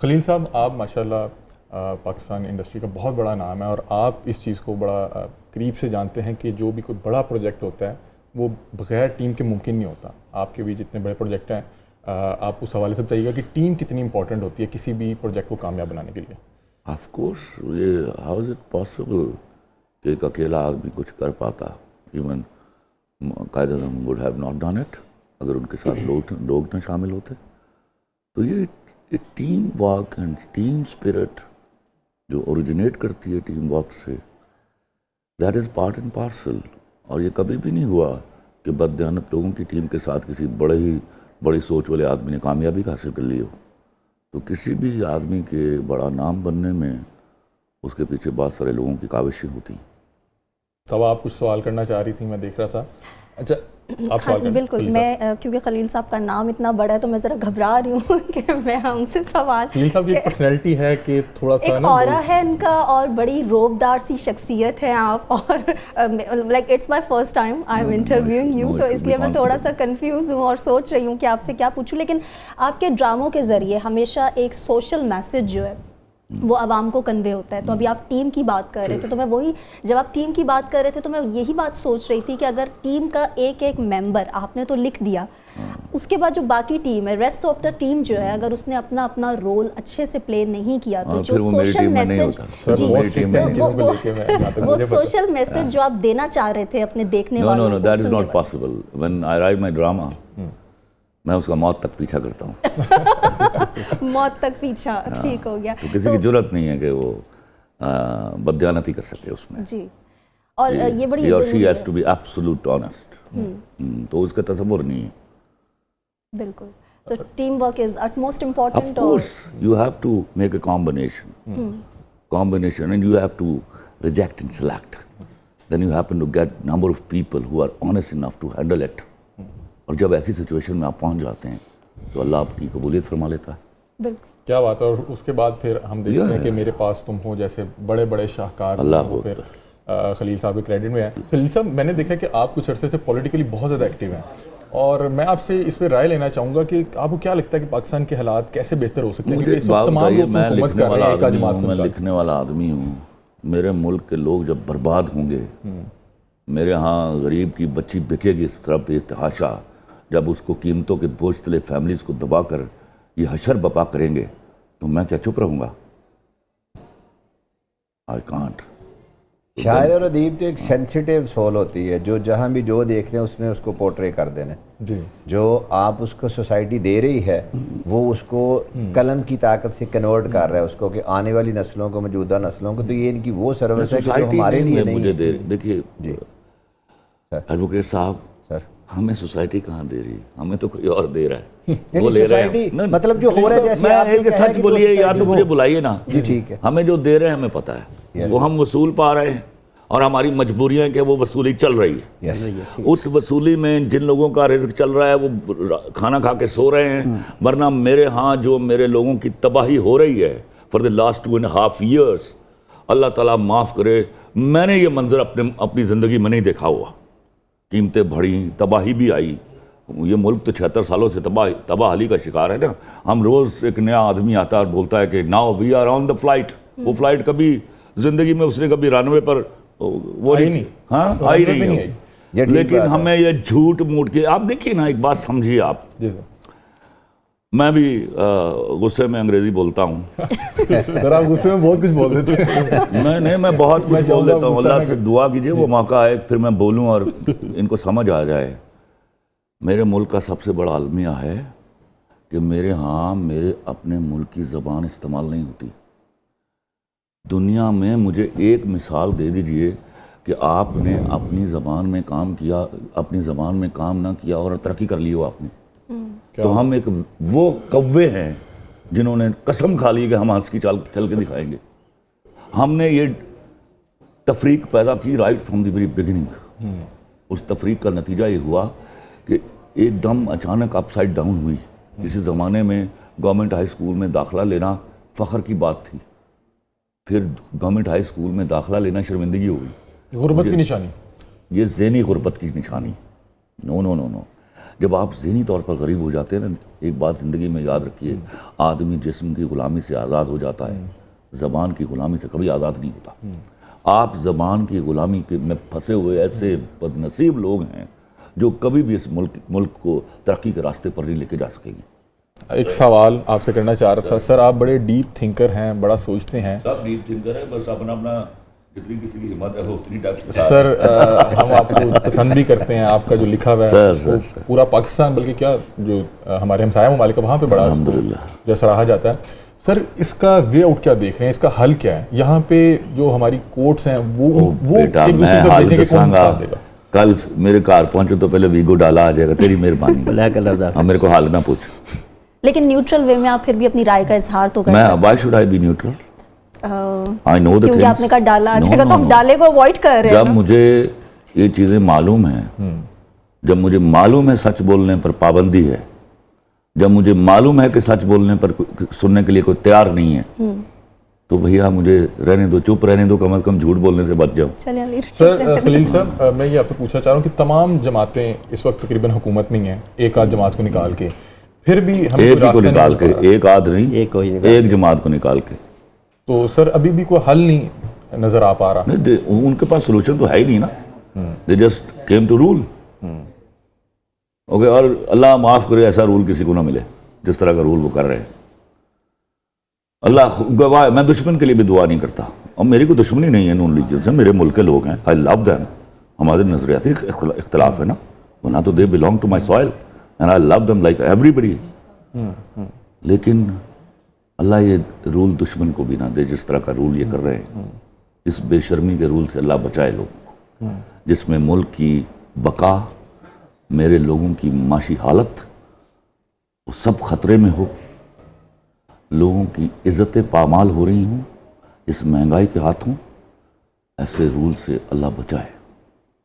خلیل صاحب، آپ ماشاءاللہ پاکستان انڈسٹری کا بہت بڑا نام ہے، اور آپ اس چیز کو بڑا قریب سے جانتے ہیں کہ جو بھی کوئی بڑا پروجیکٹ ہوتا ہے وہ بغیر ٹیم کے ممکن نہیں ہوتا. آپ کے بھی جتنے بڑے پروجیکٹ ہیں، آپ اس حوالے سے بتائیے گا کہ ٹیم کتنی امپورٹنٹ ہوتی ہے کسی بھی پروجیکٹ کو کامیاب بنانے کے لیے. آف کورس، یہ ہاؤ از اٹ پاسبل کہ ایک اکیلا آدمی کچھ کر پاتا. Even Quaid-e-Azam would have not done it اگر ان کے ساتھ لوگ نہ شامل ہوتے. تو یہ team work and team spirit جو اوریجنیٹ کرتی ہے ٹیم ورک سے، that is part and parcel. اور یہ کبھی بھی نہیں ہوا کہ بددیانت لوگوں کی ٹیم کے ساتھ کسی بڑی سوچ والے آدمی نے کامیابی حاصل کر لی ہو. تو کسی بھی آدمی کے بڑا نام بننے میں اس کے پیچھے بہت سارے لوگوں کی کاوشیں ہوتی ہیں. تب آپ کچھ سوال کرنا چاہ رہی تھیں، میں دیکھ رہا تھا. اچھا آپ سوال کریں. بالکل، میں کیونکہ خلیل صاحب کا نام اتنا بڑا ہے تو میں ذرا گھبرا رہی ہوں کہ میں ان سے سوال. خلیل صاحب کی پرسنالٹی ہے کہ تھوڑا سا ایک اورا ہے ان کا، اور بڑی روبدار سی شخصیت ہے آپ، اور like it's my first time I am interviewing you, تو اس لیے میں تھوڑا سا کنفیوز ہوں اور سوچ رہی ہوں کہ آپ سے کیا پوچھوں. لیکن آپ کے ڈراموں کے ذریعے ہمیشہ ایک سوشل میسج جو ہے وہ عوام کو کنوے ہوتا ہے. تو ابھی آپ ٹیم کی بات کر رہے تھے، تو میں وہی جب آپ ٹیم کی بات کر رہے تھے تو میں یہی بات سوچ رہی تھی کہ اگر ٹیم کا ایک ایک ممبر آپ نے تو لکھ دیا، اس کے بعد جو باقی ٹیم ہے، ریسٹ آف دا ٹیم جو ہے، اگر اس نے اپنا رول اچھے سے پلے نہیں کیا تو جو سوشل میسج وہ سوشل میسج جو آپ دینا چاہ رہے تھے اپنے دیکھنے والوں کو. No, that is not possible. When I write my drama, میں اس کا موت تک پیچھا کرتا ہوں. موت تک پیچھا، ٹھیک ہو گیا. تو کسی کی جرت نہیں ہے کہ وہ بددیانتی کر سکے اس میں. جی، اور یہ بڑی he or she has to be absolute honest. تو اس کا تصور نہیں ہے. بالکل. تو team work is utmost important. Of course, you have to make a combination and you have to reject and select. Then you happen to get number of people who are honest enough to handle it. اور جب ایسی situation میں آپ پہنچ جاتے ہیں تو اللہ آپ کی قبولیت فرما لیتا ہے. بالکل، کیا بات ہے. اور اس کے بعد پھر ہم دیکھتے ہیں کہ میرے پاس تم ہو جیسے بڑے بڑے شاہکار وہ پھر خلیل صاحب کے کریڈٹ میں ہے. خلیل صاحب، میں نے دیکھا کہ آپ کچھ عرصے سے پولیٹیکلی بہت زیادہ ایکٹیو ہیں، اور میں آپ سے اس پہ رائے لینا چاہوں گا کہ آپ کو کیا لگتا ہے کہ پاکستان کے حالات کیسے بہتر ہو سکتے ہیں؟ کیونکہ اس وقت تمام لوگ حکومت کر رہے ہیں، ایک جماعت میں لکھنے والا آدمی ہوں. میرے ملک کے لوگ جب برباد ہوں گے، میرے ہاں غریب کی بچی بکے گی اس طرح بے تحاشا، جب اس کو قیمتوں کے بوجھ تلے فیملیز کو دبا کر یہ حشر بپا کریں گے، تو میں کیا چپ رہوں گا؟ I can't. شاعر اور ادیب تو ایک سینسیٹیو سول ہوتی ہے، جو جہاں بھی جو دیکھ رہے ہیں اس نے اس کو پورٹرے کر دینا. جی، جو آپ اس کو سوسائٹی دے رہی ہے وہ اس کو قلم کی طاقت سے کنورٹ کر رہا ہے اس کو، کہ آنے والی نسلوں کو، موجودہ نسلوں کو. تو یہ ان کی وہ سروس ہے کہ جو ہمارے لیے نہیں ہے. دیکھیے جی ایڈوکیٹ صاحب، سر، ہمیں سوسائٹی کہاں دے رہی؟ ہمیں تو کوئی اور دے رہا ہے. وہ لے رہے ہیں، مطلب جو ہو رہا ہے جیسے آپ نے سچ بولیے یا تو مجھے بلائیے نا. جی ٹھیک ہے. ہمیں جو دے رہے ہیں ہمیں پتہ ہے، وہ ہم وصول پا رہے ہیں، اور ہماری مجبوریاں کہ وہ وصولی چل رہی ہے. اس وصولی میں جن لوگوں کا رزق چل رہا ہے وہ کھانا کھا کے سو رہے ہیں، ورنہ میرے ہاں جو میرے لوگوں کی تباہی ہو رہی ہے فار دا لاسٹ 2.5 years، اللہ تعالیٰ معاف کرے، میں نے یہ منظر اپنی زندگی میں نہیں دیکھا ہوا. قیمتیں بڑھیں، تباہی بھی آئی. یہ ملک تو 76 سالوں سے تباہی کا شکار ہے نا. ہم روز ایک نیا آدمی آتا ہے اور بولتا ہے کہ now we are on the flight. وہ فلائٹ کبھی زندگی میں اس نے کبھی رن وے پر وہ نہیں، ہاں آئی نہیں ہے. لیکن ہمیں یہ جھوٹ موٹ کے، آپ دیکھیے نا، ایک بات سمجھیے آپ. میں بھی غصے میں انگریزی بولتا ہوں. ذرا غصے میں بہت کچھ بول دیتے ہیں. نہیں، میں بہت کچھ بول دیتا ہوں. اللہ سے دعا کیجیے وہ موقع آئے پھر میں بولوں اور ان کو سمجھ آ جائے. میرے ملک کا سب سے بڑا المیہ ہے کہ میرے ہاں میرے اپنے ملک کی زبان استعمال نہیں ہوتی. دنیا میں مجھے ایک مثال دے دیجئے کہ آپ نے اپنی زبان میں کام کیا، اپنی زبان میں کام نہ کیا اور ترقی کر لی ہو آپ نے. تو ہم ایک وہ کوے ہیں جنہوں نے قسم کھا لی کہ ہم ہنس کی چال چل کے دکھائیں گے. ہم نے یہ تفریق پیدا کی right from the very beginning. اس تفریق کا نتیجہ یہ ہوا کہ ایک دم اچانک اپ سائڈ ڈاؤن ہوئی. کسی زمانے میں گورنمنٹ ہائی اسکول میں داخلہ لینا فخر کی بات تھی، پھر گورنمنٹ ہائی اسکول میں داخلہ لینا شرمندگی ہو گئی، غربت کی نشانی. یہ ذہنی غربت کی نشانی. نو نو نو نو. جب آپ ذہنی طور پر غریب ہو جاتے ہیں نا، ایک بات زندگی میں یاد رکھیے، آدمی جسم کی غلامی سے آزاد ہو جاتا ہے، زبان کی غلامی سے کبھی آزاد نہیں ہوتا۔ آپ زبان کی غلامی میں پھنسے ہوئے ایسے بد نصیب لوگ ہیں جو کبھی بھی اس ملک کو ترقی کے راستے پر نہیں لے کے جا سکیں گے۔ ایک سوال آپ سے کرنا چاہ رہا تھا سر، آپ بڑے ڈیپ تھنکر ہیں، بڑا سوچتے ہیں۔ سب ڈیپ تھنکر ہے، بس اپنا جتنی کسی کی ہمت ہے وہ اتنی ٹائپ سر ہم آپ کو پسند بھی کرتے ہیں، آپ کا جو لکھا ہوا ہے پورا پاکستان بلکہ کیا جو ہمارے ہمسایہ ممالک ہے وہاں پہ بڑا جو سراہا جاتا ہے۔ سر اس کا وے آؤٹ کیا دیکھ رہے ہیں، اس کا حل کیا ہے؟ یہاں پہ جو ہماری کورٹس ہیں وہ ایک دوسرے کو دیکھنے کے کون ساتھ دے گا؟ کل میرے کار پہنچے تو پہلے ویگو ڈالا آ جائے گا، تیری مہربانی، میرے کو حال نہ پوچھ۔ لیکن نیوٹرل وے میں آپ پھر بھی اپنی رائے کا اظہار تو کر سکتے ہیں۔ Why should I be neutral? کیونکہ آپ نے کہا ڈالا اچھا گا تو ہم ڈالے کو اوائڈ کر رہے ہیں۔ جب مجھے یہ چیزیں معلوم ہیں، جب مجھے معلوم ہے سچ بولنے پر پابندی ہے، جب مجھے معلوم ہے کہ سچ بولنے پر سننے کے لیے کوئی تیار نہیں ہے، تو بھیا مجھے رہنے دو، چپ رہنے دو، کم از کم جھوٹ بولنے سے بچ جاؤ۔ سر خلیل صاحب میں یہ آپ سے پوچھنا چاہ رہا ہوں کہ تمام جماعتیں اس وقت تقریباً حکومت میں ہیں، ایک آدھ جماعت کو نکال کے، پھر بھی ایک ہی کو نکال کے، ایک آدھ نہیں، ایک جماعت کو نکال کے، تو سر ابھی بھی کوئی حل نہیں نظر آ پا رہا؟ ان کے پاس سولوشن تو ہے ہی نہیں نا، they just came to rule. Okay, اور اللہ معاف کرے ایسا رول کسی کو نہ ملے جس طرح کا رول وہ کر رہے ہیں۔ اللہ گواہ، میں دشمن کے لیے بھی دعا نہیں کرتا، اور میری کوئی دشمنی نہیں ہے نون لیگ سے، میرے ملک کے لوگ ہیں، آئی لو دیم، ہمارے نظریاتی اختلاف ہے نا، ورنہ تو they belong to my soil and I love them like everybody, لیکن اللہ یہ رول دشمن کو بھی نہ دے جس طرح کا رول یہ کر رہے ہیں۔ اس بے شرمی کے رول سے اللہ بچائے لوگوں کو، جس میں ملک کی بقا، میرے لوگوں کی معاشی حالت وہ سب خطرے میں ہو، لوگوں کی عزتیں پامال ہو رہی ہوں اس مہنگائی کے ہاتھوں، ایسے رول سے اللہ بچائے۔